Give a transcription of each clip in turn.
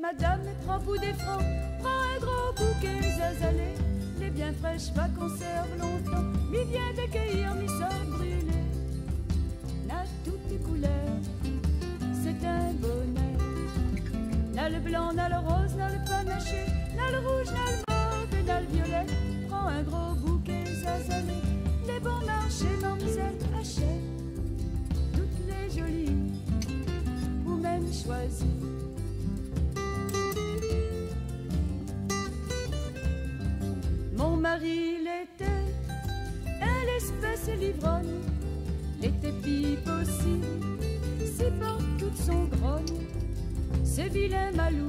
madame, prends pour des francs, prends un gros bouquet zazalé. Les bien fraîches pas conservent longtemps, m'y vient de cueillir, m'y sort brûlé. N'a toutes les couleurs, c'est un bonheur. N'a le blanc, n'a le rose, n'a le panaché, n'a le rouge, n'a le mauve, n'a le violet. Prends un gros bouquet zazalé, les bons marchés, mademoiselle, achète toutes les jolies, ou même choisis. Mon mari l'était, elle espèce l'ivrogne, l'était pipe aussi, si porte toute son grogne. Ce vilain malou,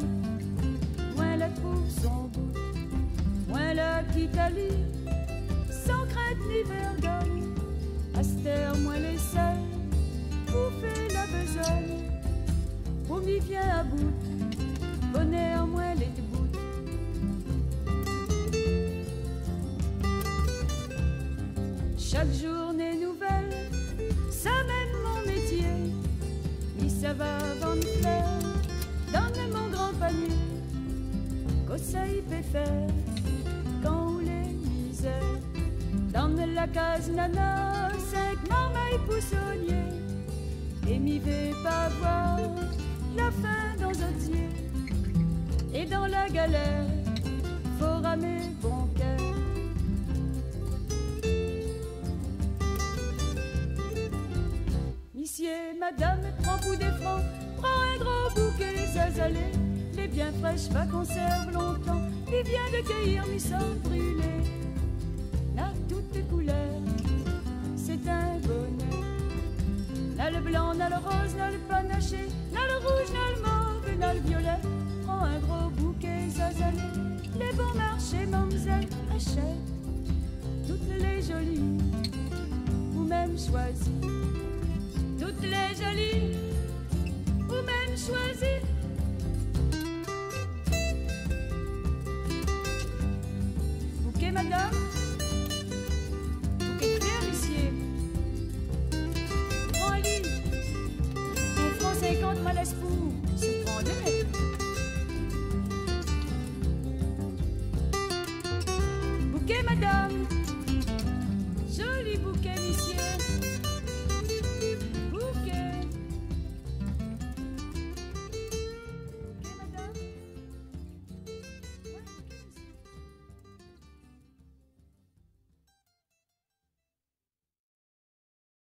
moins la trouve son bout, moins la quitte à lire, sans crainte ni vergogne. Astère, moins les seuls, pour faire la besogne, pour m'y vient à bout, bonheur, moins les debout. Chaque journée nouvelle, ça même mon métier, ni ça va vendre fleurs, donne mon grand panier, que ça y peut faire, quand où les misères, donne la case nana, 5 marmailles poussonniers, et m'y vais pas voir la fin dans odier, et dans la galère, faut ramer bon cœur. Monsieur, madame, prends pour des francs, prends un gros bouquet zazalé. Les bien fraîches va conservent longtemps, il vient de cueillir, m'y sort brûlé. N'a toutes les couleurs, c'est un bonheur. N'a le blanc, n'a le rose, n'a le panaché, n'a le rouge, n'a le mauve, n'a le violet. Prends un gros bouquet zazalé, les bons marchés, mademoiselle, achète toutes les jolies, ou même choisis. Toutes les jolies, ou même choisies. Bouquet, madame, bouquet de fleurs, monsieur. Prends un lit, 1,50 malaise pour, c'est prends deux. Bouquet, madame.